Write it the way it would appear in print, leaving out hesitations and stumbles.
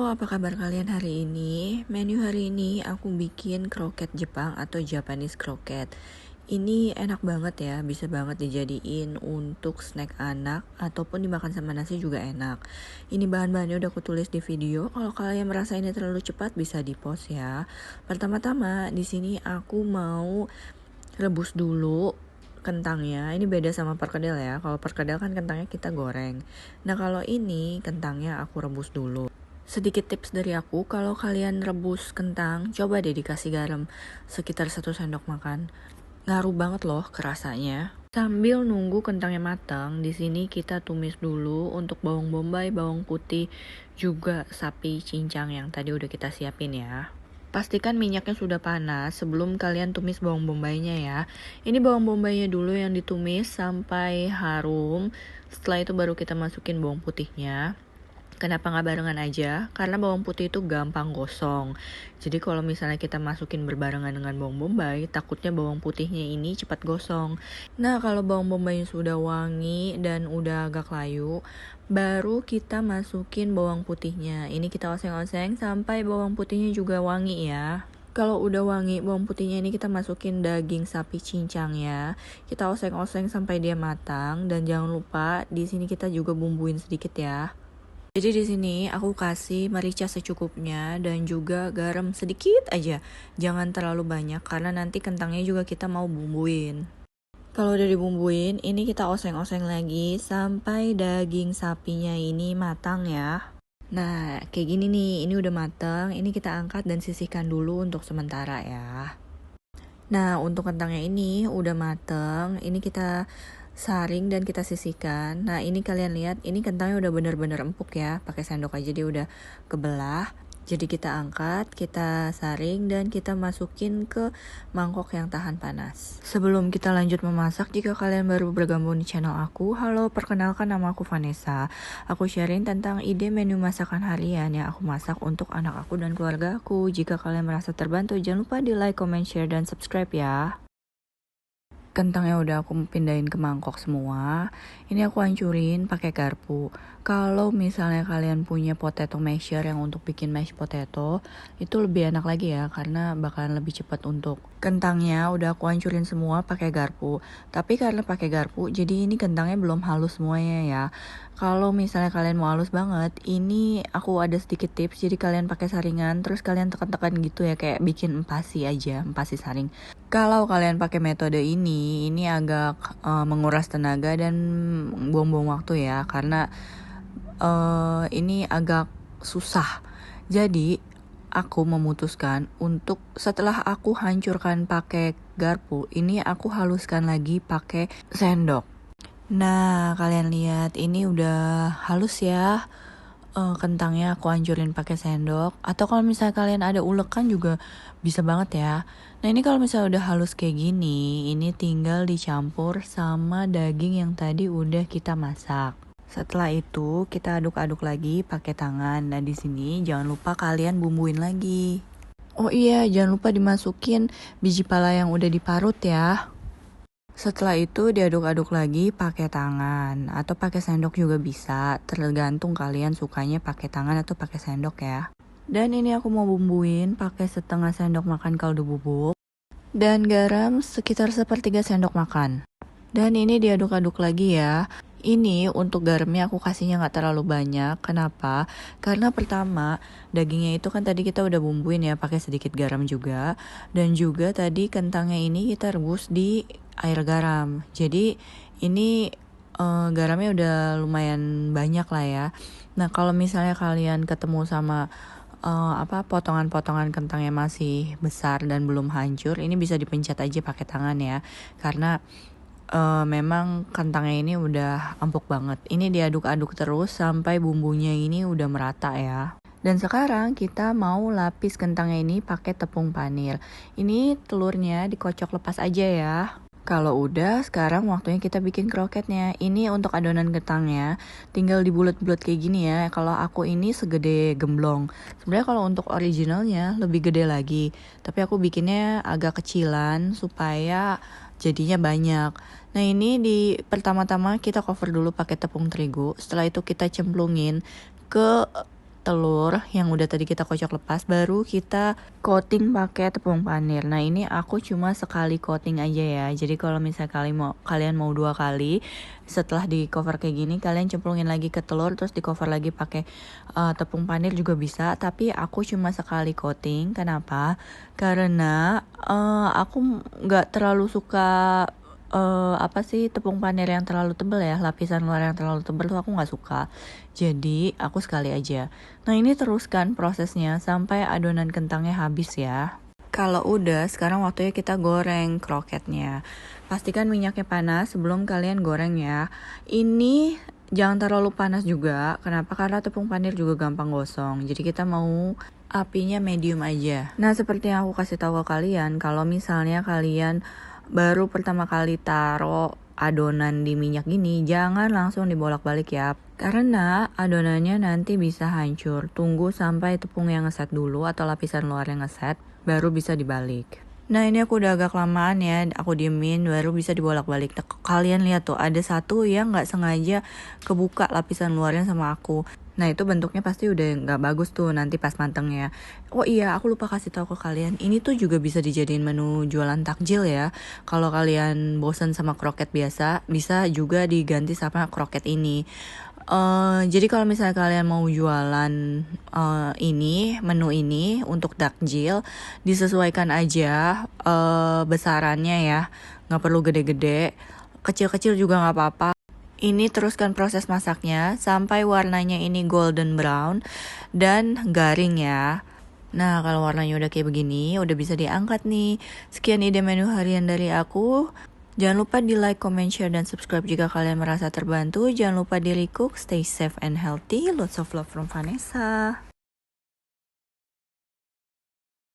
Halo, apa kabar kalian hari ini? Menu hari ini aku bikin kroket Jepang atau Japanese kroket. Ini enak banget ya, bisa banget dijadiin untuk snack anak ataupun dimakan sama nasi juga enak. Ini bahan-bahannya udah aku tulis di video. Kalau kalian merasa ini terlalu cepat bisa di-pause ya. Pertama-tama di sini aku mau rebus dulu kentangnya. Ini beda sama perkedel ya. Kalau perkedel kan kentangnya kita goreng. Nah, kalau ini kentangnya aku rebus dulu. Sedikit tips dari aku, kalau kalian rebus kentang, coba deh dikasih garam sekitar 1 sendok makan. Ngaruh banget loh kerasanya. Sambil nunggu kentangnya matang, di sini kita tumis dulu untuk bawang bombay, bawang putih, juga sapi cincang yang tadi udah kita siapin ya. Pastikan minyaknya sudah panas sebelum kalian tumis bawang bombaynya ya. Ini bawang bombaynya dulu yang ditumis sampai harum. Setelah itu baru kita masukin bawang putihnya. Kenapa nggak barengan aja? Karena bawang putih itu gampang gosong. Jadi kalau misalnya kita masukin berbarengan dengan bawang bombay, takutnya bawang putihnya ini cepat gosong. Nah, kalau bawang bombaynya sudah wangi dan udah agak layu, baru kita masukin bawang putihnya. Ini kita oseng-oseng sampai bawang putihnya juga wangi ya. Kalau udah wangi bawang putihnya ini kita masukin daging sapi cincangnya. Kita oseng-oseng sampai dia matang dan jangan lupa di sini kita juga bumbuin sedikit ya. Jadi di sini aku kasih merica secukupnya dan juga garam sedikit aja. Jangan terlalu banyak karena nanti kentangnya juga kita mau bumbuin. Kalau udah dibumbuin, ini kita oseng-oseng lagi sampai daging sapinya ini matang ya. Nah, kayak gini nih, ini udah matang. Ini kita angkat dan sisihkan dulu untuk sementara ya. Nah, untuk kentangnya ini udah mateng. Ini kita saring dan kita sisihkan. Nah, ini kalian lihat, ini kentangnya udah bener-bener empuk ya. Pakai sendok aja dia udah kebelah. Jadi kita angkat, kita saring dan kita masukin ke mangkok yang tahan panas. Sebelum kita lanjut memasak, jika kalian baru bergabung di channel aku, halo, perkenalkan nama aku Vanessa. Aku sharing tentang ide menu masakan harian yang aku masak untuk anak aku dan keluarga aku. Jika kalian merasa terbantu, jangan lupa di like, comment, share, dan subscribe ya. Kentangnya udah aku pindahin ke mangkok semua. Ini aku hancurin pakai garpu. Kalau misalnya kalian punya potato masher yang untuk bikin mashed potato, itu lebih enak lagi ya karena bakalan lebih cepat untuk kentangnya udah aku hancurin semua pakai garpu. Tapi karena pakai garpu, jadi ini kentangnya belum halus semuanya ya. Kalau misalnya kalian mau halus banget, ini aku ada sedikit tips. Jadi kalian pakai saringan, terus kalian tekan-tekan gitu ya, kayak bikin empasi aja, empasi saring. Kalau kalian pakai metode ini agak menguras tenaga dan buang-buang waktu ya, karena ini agak susah. Jadi aku memutuskan untuk setelah aku hancurkan pakai garpu, ini aku haluskan lagi pakai sendok. Nah, kalian lihat ini udah halus ya. Kentangnya aku hancurin pakai sendok. Atau kalau misalnya kalian ada ulekan juga bisa banget ya. Nah, ini kalau misalnya udah halus kayak gini, ini tinggal dicampur sama daging yang tadi udah kita masak. Setelah itu kita aduk-aduk lagi pakai tangan. Nah, di sini jangan lupa kalian bumbuin lagi. Oh iya, jangan lupa dimasukin biji pala yang udah diparut ya. Setelah itu diaduk-aduk lagi pakai tangan atau pakai sendok juga bisa, tergantung kalian sukanya pakai tangan atau pakai sendok ya. Dan ini aku mau bumbuin pakai setengah sendok makan kaldu bubuk dan garam sekitar 1/3 sendok makan. Dan ini diaduk-aduk lagi ya. Ini untuk garamnya aku kasihnya nggak terlalu banyak. Kenapa? Karena pertama dagingnya itu kan tadi kita udah bumbuin ya pakai sedikit garam juga. Dan juga tadi kentangnya ini kita rebus di air garam. Jadi ini garamnya udah lumayan banyak lah ya. Nah, kalau misalnya kalian ketemu sama potongan-potongan kentangnya masih besar dan belum hancur, ini bisa dipencet aja pakai tangan ya. Karena memang kentangnya ini udah empuk banget. Ini diaduk-aduk terus sampai bumbunya ini udah merata ya. Dan sekarang kita mau lapis kentangnya ini pakai tepung panir. Ini telurnya dikocok lepas aja ya. Kalau udah, sekarang waktunya kita bikin kroketnya. Ini untuk adonan kentangnya, tinggal dibulet-bulet kayak gini ya. Kalau aku ini segede gemblong. Sebenarnya kalau untuk originalnya lebih gede lagi. Tapi aku bikinnya agak kecilan supaya jadinya banyak. Nah, ini pertama-tama kita cover dulu pakai tepung terigu. Setelah itu kita cemplungin ke telur yang udah tadi kita kocok lepas, baru kita coating pakai tepung panir. Nah ini aku cuma sekali coating aja ya. Jadi kalau misalnya kalian mau 2 kali, setelah di cover kayak gini kalian cemplungin lagi ke telur, terus di cover lagi pakai tepung panir juga bisa. Tapi aku cuma sekali coating. Kenapa? Karena aku nggak terlalu suka tepung panir yang terlalu tebal ya, lapisan luar yang terlalu tebal tuh aku nggak suka. Jadi aku sekali aja. Nah ini teruskan prosesnya sampai adonan kentangnya habis ya. Kalau udah, sekarang waktunya kita goreng kroketnya. Pastikan minyaknya panas sebelum kalian goreng ya. Ini jangan terlalu panas juga. Kenapa? Karena tepung panir juga gampang gosong. Jadi kita mau apinya medium aja. Nah seperti yang aku kasih tahu ke kalian, kalau misalnya kalian baru pertama kali taruh adonan di minyak gini, jangan langsung dibolak-balik ya, karena adonannya nanti bisa hancur. Tunggu sampai tepung yang ngeset dulu atau lapisan luar yang ngeset, baru bisa dibalik. Nah ini aku udah agak kelamaan ya, aku diemin baru bisa dibolak-balik. Nah, kalian lihat tuh ada satu yang nggak sengaja kebuka lapisan luarnya sama aku. Nah itu bentuknya pasti udah nggak bagus tuh nanti pas mantengnya. Oh iya, aku lupa kasih tahu ke kalian, ini tuh juga bisa dijadiin menu jualan takjil ya. Kalau kalian bosan sama kroket biasa, bisa juga diganti sama kroket ini. Jadi kalau misalnya kalian mau jualan menu ini untuk takjil, disesuaikan aja besarannya ya, nggak perlu gede-gede, kecil-kecil juga nggak apa-apa. Ini teruskan proses masaknya sampai warnanya ini golden brown dan garing ya. Nah kalau warnanya udah kayak begini, udah bisa diangkat nih. Sekian ide menu harian dari aku. Jangan lupa di like, comment, share, dan subscribe jika kalian merasa terbantu. Jangan lupa di recook, stay safe and healthy. Lots of love from Vanessa.